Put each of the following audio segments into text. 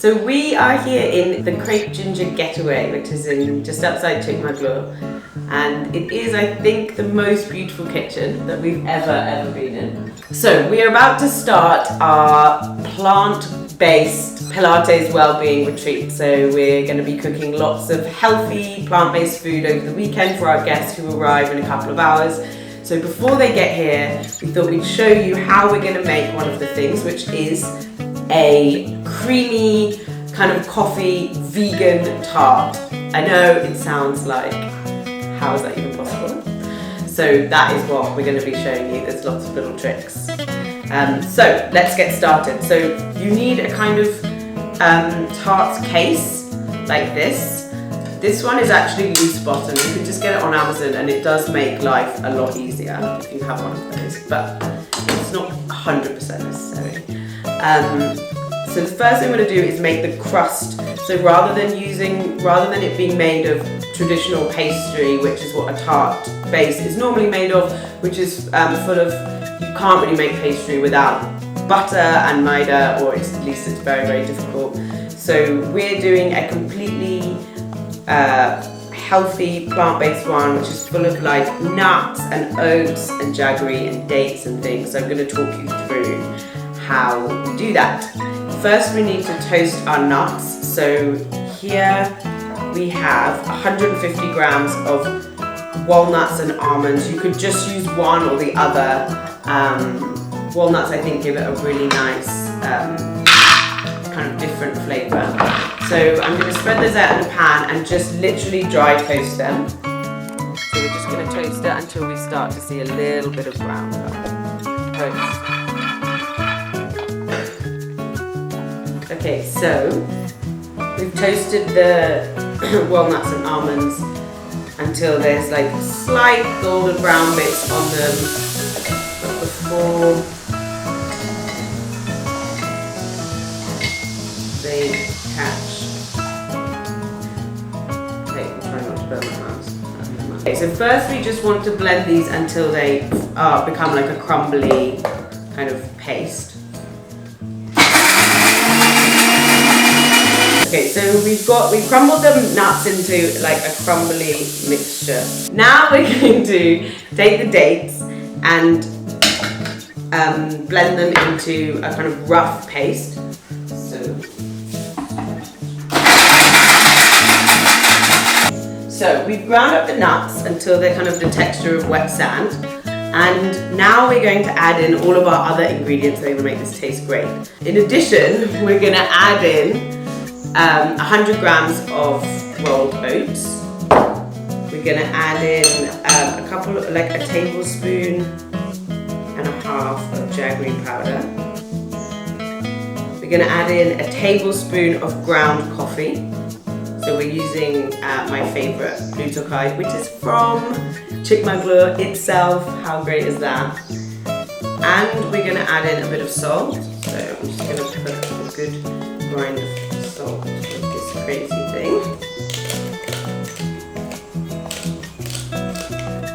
So we are here in the Crepe Ginger Getaway, which is in just outside Chickmaglur, and it is, I think, the most beautiful kitchen that we've ever been in. So we are about to start our plant-based Pilates Wellbeing Retreat. So we're going to be cooking lots of healthy plant-based food over the weekend for our guests who arrive in a couple of hours. So before they get here, we thought we'd show you how we're going to make one of the things, which is a creamy kind of coffee vegan tart. I know it sounds like, how is that even possible? So that is what we're going to be showing you. There's lots of little tricks. So let's get started. So you need a kind of tart case like this. This one is actually loose bottom. You can just get it on Amazon and it does make life a lot easier if you have one of those, but it's not 100% necessary. So the first thing we're going to do is make the crust. So rather than it being made of traditional pastry, which is what a tart base is normally made of, which is full of, you can't really make pastry without butter and maida, or at least it's very difficult. So we're doing a completely healthy plant-based one, which is full of like nuts and oats and jaggery and dates and things. So I'm going to talk you through how we do that. First, we need to toast our nuts. So here we have 150 grams of walnuts and almonds. You could just use one or the other. Walnuts, I think, give it a really nice kind of different flavour. So I'm going to spread those out in a pan and just literally dry toast them. So we're just going to toast it until we start to see a little bit of brown toast. Okay, so we've toasted the walnuts and almonds until there's like slight golden brown bits on them, but before they catch. Okay, I'm trying not to burn my hands. Okay, so first we just want to blend these until they become like a crumbly kind of paste. Okay, so we've crumbled the nuts into like a crumbly mixture. Now we're going to take the dates and blend them into a kind of rough paste. So we've ground up the nuts until they're kind of the texture of wet sand. And now we're going to add in all of our other ingredients that are going to make this taste great. In addition, we're going to add in 100 grams of rolled oats. We're going to add in a tablespoon and a half of jaggery powder. We're going to add in a tablespoon of ground coffee. So we're using my favourite Blue Tokai, which is from Chickmaglur itself. How great is that? And we're going to add in a bit of salt. So I'm just going to put a good grind of salt with this crazy thing.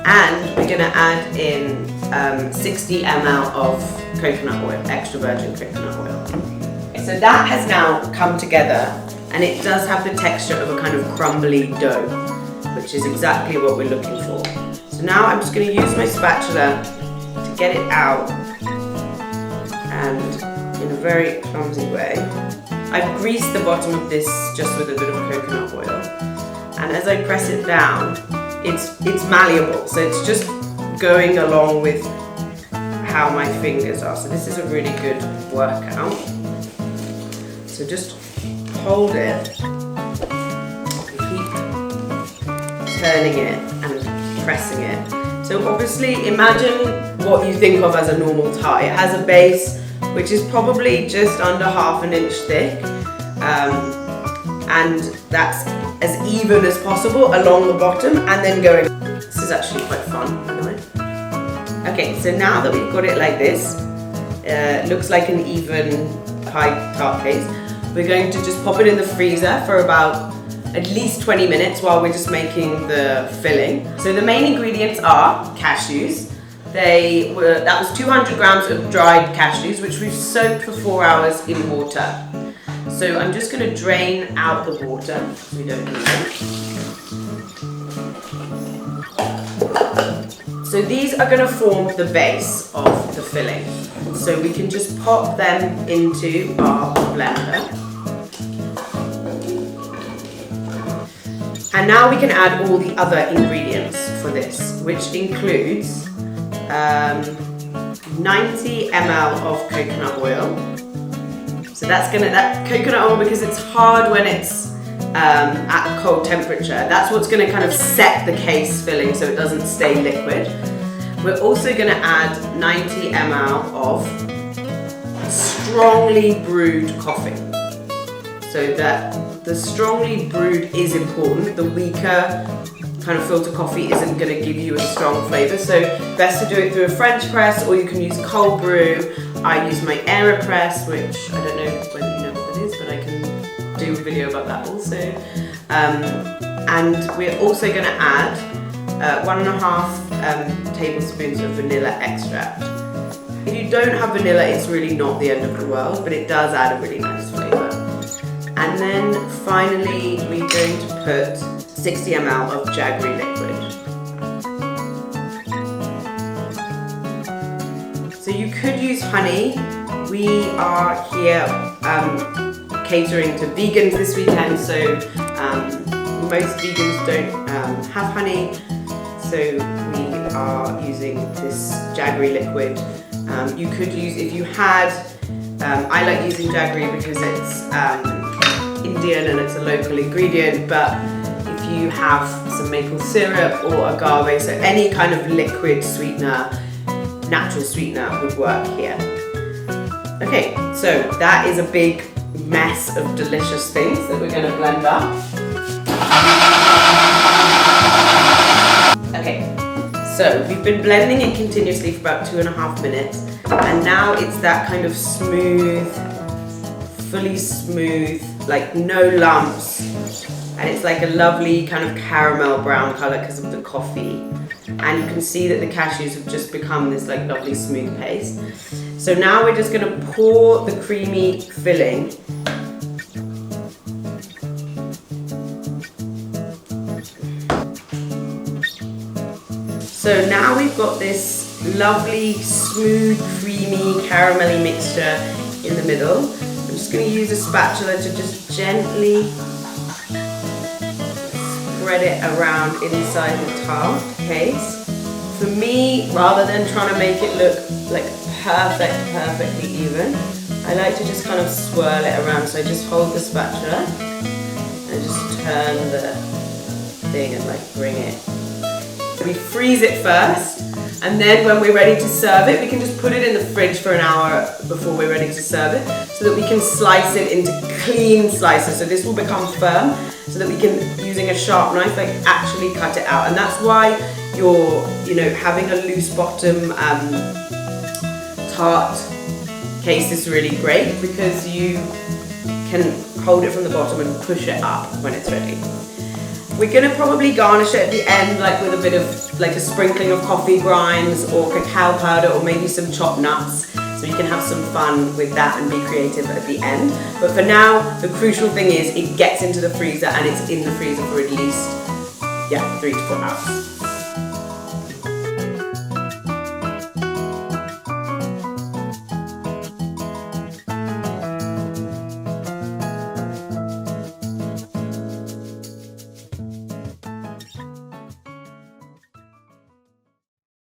And we're going to add in 60 ml of coconut oil, extra virgin coconut oil. So that has now come together. And it does have the texture of a kind of crumbly dough, which is exactly what we're looking for. So now I'm just going to use my spatula to get it out, and in a very clumsy way. I've greased the bottom of this just with a bit of coconut oil. And as I press it down, it's malleable, so it's just going along with how my fingers are. So this is a really good workout. So just hold it, keep turning it and pressing it. So obviously imagine what you think of as a normal tart. It has a base which is probably just under ½ an inch thick, and that's as even as possible along the bottom and then going. This is actually quite fun, by the way. Okay, so now that we've got it like this, looks like an even pie tart case. We're going to just pop it in the freezer for about at least 20 minutes while we're just making the filling. So the main ingredients are cashews. That was 200 grams of dried cashews, which we've soaked for 4 hours in water. So I'm just going to drain out the water. We don't need it. So these are going to form the base of the filling. So we can just pop them into our blender. And now we can add all the other ingredients for this, which includes 90 ml of coconut oil. So that coconut oil, because it's hard when it's at cold temperature, that's what's going to kind of set the case filling so it doesn't stay liquid. We're also going to add 90 ml of strongly brewed coffee. So that the strongly brewed is important. The weaker kind of filter coffee isn't going to give you a strong flavour. So best to do it through a French press, or you can use cold brew. I use my AeroPress, which I don't know whether you know what it is, but I can do a video about that also. And we're also going to add 1.5 tablespoons of vanilla extract. If you don't have vanilla, it's really not the end of the world, but it does add a really nice flavour. And then finally, we're going to put 60 ml of jaggery liquid. So you could use honey. We are here catering to vegans this weekend, so most vegans don't have honey. So we are using this jaggery liquid. You could use, if you had, I like using jaggery because it's Indian and it's a local ingredient, but if you have some maple syrup or agave, so any kind of liquid sweetener, natural sweetener would work here. Okay, so that is a big mess of delicious things that we're going to blend up. Okay, so we've been blending it continuously for about 2.5 minutes, and now it's that kind of smooth, fully smooth, like no lumps, and it's like a lovely kind of caramel brown colour because of the coffee. And you can see that the cashews have just become this like lovely smooth paste. So now we're just going to pour the creamy filling . So now we've got this lovely, smooth, creamy, caramelly mixture in the middle. I'm just going to use a spatula to just gently spread it around inside the tart case. For me, rather than trying to make it look like perfectly even, I like to just kind of swirl it around. So I just hold the spatula and just turn the thing and like bring it. We freeze it first, and then when we're ready to serve it, we can just put it in the fridge for an hour before we're ready to serve it, so that we can slice it into clean slices. So this will become firm, so that we can, using a sharp knife, like actually cut it out. And that's why you're, having a loose bottom tart case is really great, because you can hold it from the bottom and push it up when it's ready. We're going to probably garnish it at the end, like with a bit of, like a sprinkling of coffee grinds or cacao powder, or maybe some chopped nuts, so you can have some fun with that and be creative at the end. But for now, the crucial thing is it gets into the freezer, and it's in the freezer for at least 3 to 4 hours.